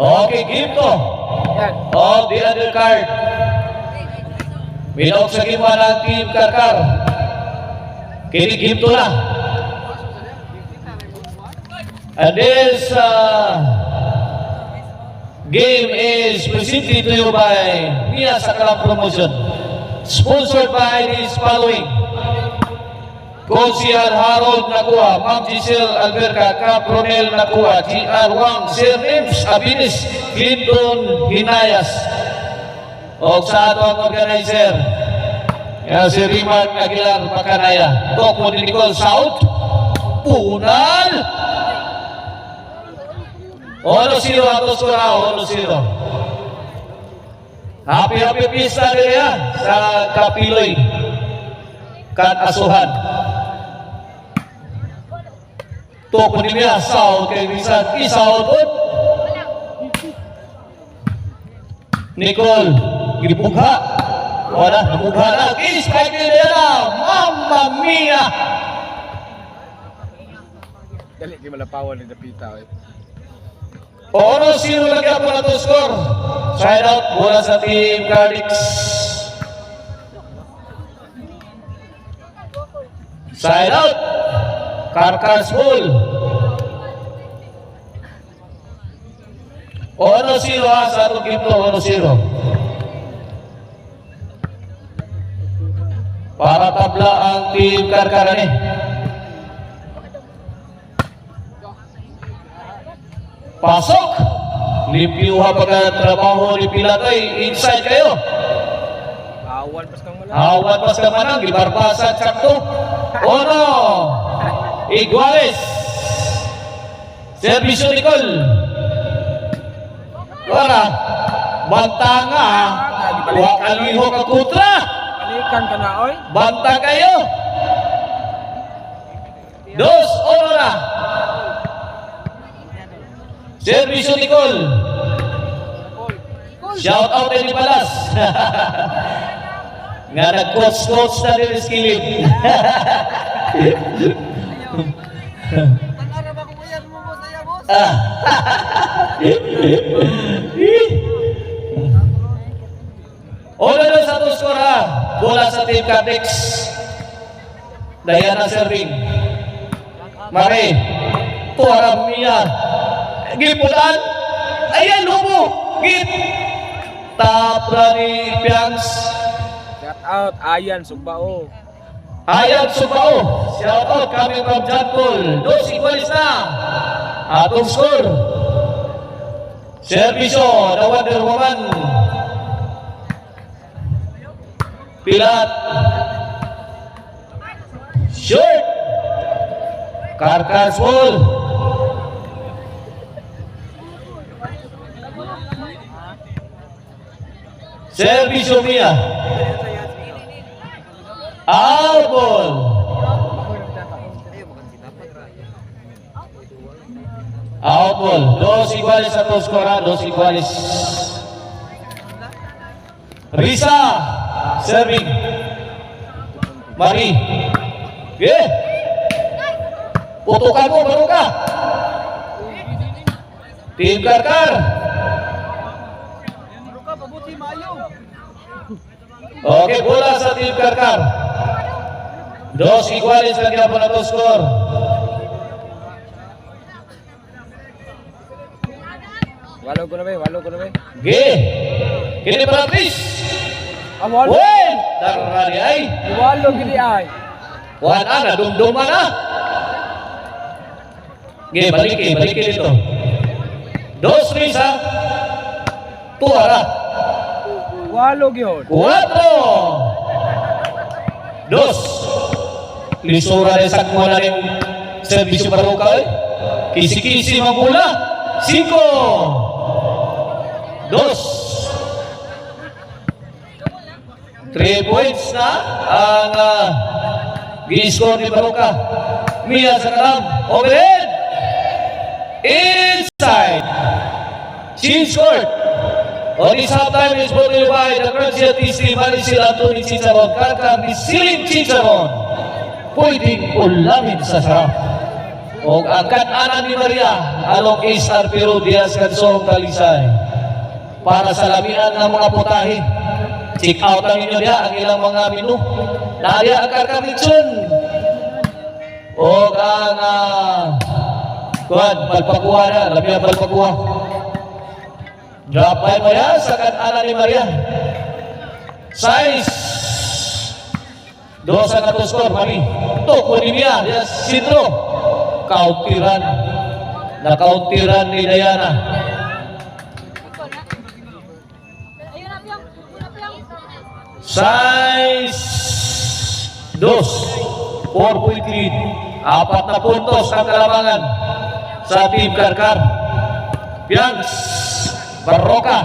Okay, game to. Of the undercard. Minok sa gima ng Team Karkar. Kini game to na. And this game is presented to you by Mia Sakalam Promotion. Sponsored by these following. Consial Harold Nakua, Ma'am Giselle Alberca, Cap Ronel Nakua, G.R. Wang, Sir Nims Abinis, Clinton Hinayas. O sa atong organizer, si Riman Aguilar Macanaya, Doc Nicole South, Punal. 1-0 ato sura, 1-0. Happy pista nila sa Kapiloy, Asuhan. Toko nila, South kay Rizal, South. Nicole, gibugha. Wala, nabugha na. Kiss kay Milena, Mamma Mia. Dali, di malapawan ni Dapita. 1-0 lagi po na to score. Side out, bola sa Team Cardix. Side out, Karkar's ball. 1-0 sa atong game to, 1-0. Para tabla ang Team Karkar ni. Pasok. Limpiyuha pagkatrabaho ni Pilatay. Inside kayo. Awan pas kang manang. Awan pas kang manang. Gibarbasan sakto. Ono. Iguales. Servisyo Nicole. Wala. Bantanga. Wakaliho ka kutra. Balikan ka na, oy. Banta kayo. 2-1 na. Servisyo Nicole. Shout out din ni Balas. Nga nag-coach na rin skilling. Una doon sa to score ha. Bola sa Team Cardix. Diana serving. Mare. Tuara Mia. Gipulan. Ayan, lumo. Gip. Tapra ni Piangs. Shout out, Ayan Sugbao. Ayan Sugbao. Shout out coming from John Paul. 2-1 na. Atong score. Servisyo, the Wonder Woman. Pilat. Short. Karkar's ball. Servisyo Mia. Out ball. Out ball. 2-1 sa to skora. 2-1. Risa. Serving. Mari. Yeah. Putukan mo, baru ka. Team Karkar. Okay, bola sa Team Karkar. 2-1 lagi na po na to score. Walo ko na ba? Ge. Kini para Tris. Walo. Wen. Darari ay. Walo gini ay. Wan ana dumduman na. Ge, balikin dito. 2-3 sa Tuara. Walo gyud. 4. 2. Lisura de sakmo na rin servisyo para ka eh. Kisi-kisi magula. 5. 2. 3 points na ang gi-score ni Baroka. Mia Sakalam. Overhead. Inside. Change court. On this halftime is brought to you by the Gracia TC Marisil Anthony Chicharon. Karkar ni Siling Chicharon. Pwedeng ulamin sa sarap. O ang kan-anan ni Maria, along Isar Pero Diaz Gansong Talisay. Para sa lamian ng mga putahe. Check out lang ninyo diya ang ilang mga menu. Nadia ang karkamitsun. O ang palpakuha na, lamian palpakuha. Drop by Maria sa kan-anan ni Maria. Size. Dosa na to score, Mari. Toko ni Mia, yes, sintro. Kauntiran. Nakauntiran ni Diana. Size 2. 4-point lead. 4 na puntos ang kalamangan sa Team Karkar. Piangs. Barroca.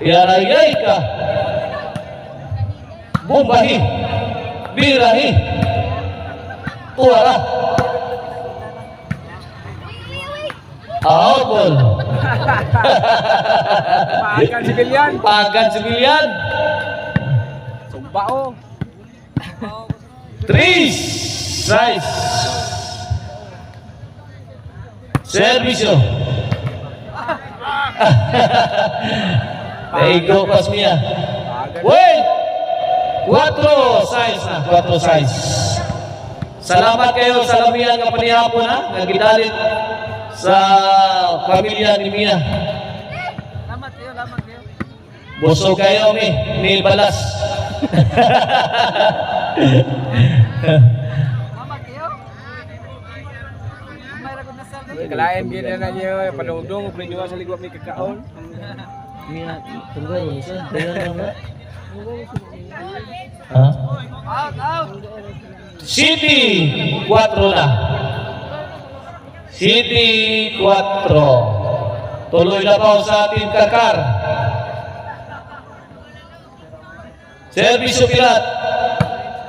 Yarayay ka. Bumbahi. Birahi. Tuwara. Ball. Pagan sibilyan. Pagan sibilyan. Sumbao. 3. Size. Servisyo. There you go, Pasmia. Wait! 4 size na. 4 size. Salamat kayo sa lamian nga panihapon ha. Nagidalit sa pamilya ni Mia. Lamat kayo. Busog kayo ni Balas. Kalain dia na niya padungdung prinyo sa ligwap ni kakaon. Mia, tunggu ini sih. Dengan Ha? City 4 na. City 4. Tuloy na pa sa Team Karkar. Servisyo Pilat.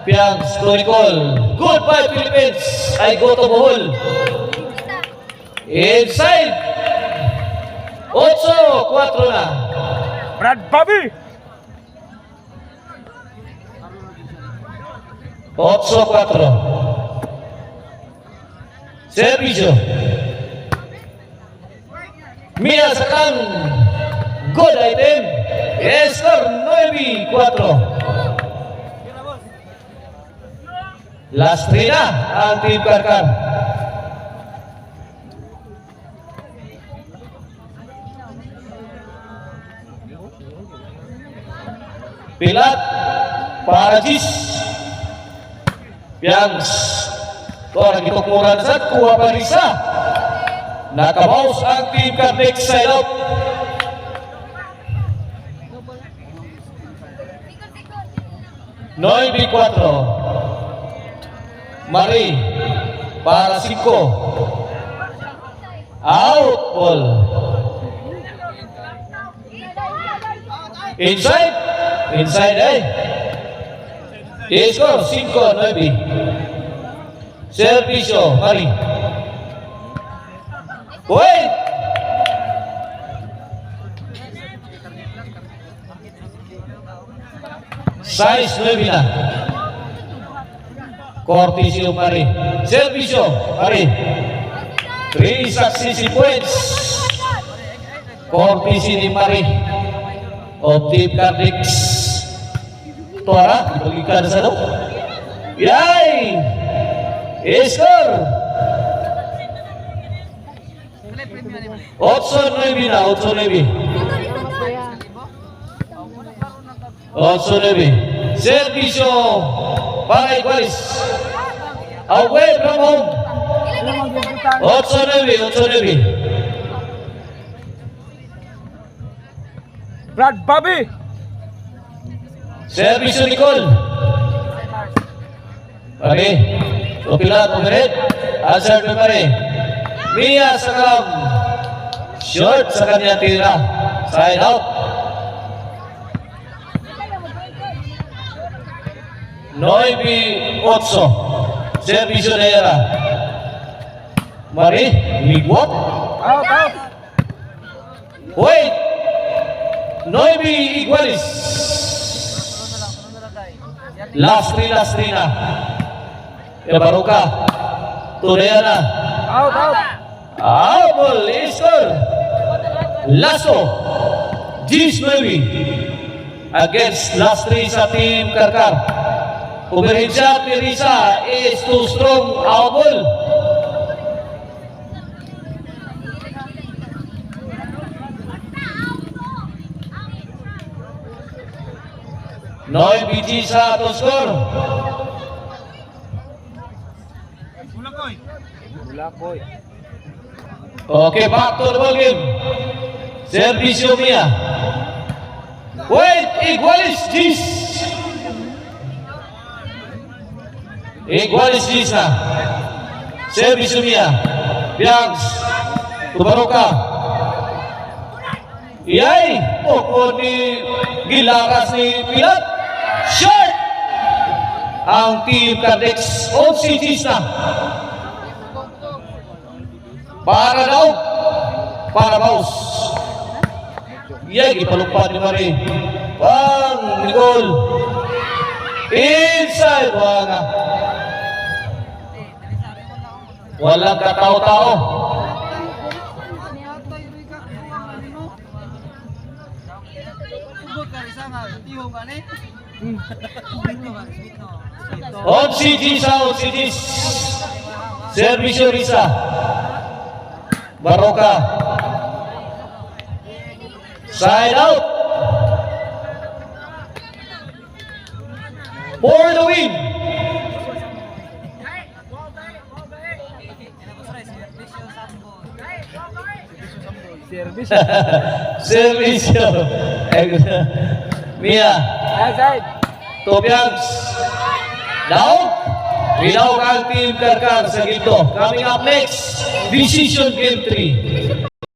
Piang Stonicol. Goodbye Philippines. I go to Bohol. Inside. 8-4 na. Brad Bobby. 8-4. Servisyo. Mia Sakang. Good item. Score 9-4. Last 3 na ang Team Karkar. Pilat Parajis Piangs Tora gitukmuran sa kuha parisa. Nakabaus ang Team Kardex side out. Noy 4. Mari para 5. Out ball. Inside. Inside Score 5-9. Servisyo Mari. Wait. Size 9 na. Cortisio Mari. Servisyo Mari. 3 successive points. Cortisio ni Mari. O Team Kardex. Tuara, dibagikan sa daw. Yay! Score! 8-9 na, 8-9. 8-9. Servisyo para Igualis. Away from home. 8-9. Brad Bobby. Servisyo Nicole. Pare. Pilat Umeret. Answer to Pare. Mia Sakam. Short sa kanya tira. Side out. Noibi 8. Servisyo na Era. Mari. Ligwat. Out. Wait. Noibi Igualis. Last three na. Barroca. Tudayana. Out, out. Ball, score. Lasso. G9 against last 3 sa team Karkar. Overhead shot ni Risa is too strong. Out ball. Noy BG sa to score. Bulakoy. Okay, back to the ball game. Servisyo Mia. Wait, igualis Gis. Igualis Gis na. Servisyo Mia. Biangs. Tubaroka. Iyay. Poko ni Gilaras ni Pilat. Shot. Ang team Kadex. 11 Gis na. Para daw. Para Baus. Iya, gipalupad ni Mari. Pang Nicole. Inside. Wala. Walang katao-tao. Oxygis sa Oxygis. Servisyo Risa. Baroka. Side out. For the win. Service. Servisyo. Mia. Outside. Tobiags. Daog. Binaog ang team Karkar sa ginto. Coming up next, Decision Game 3.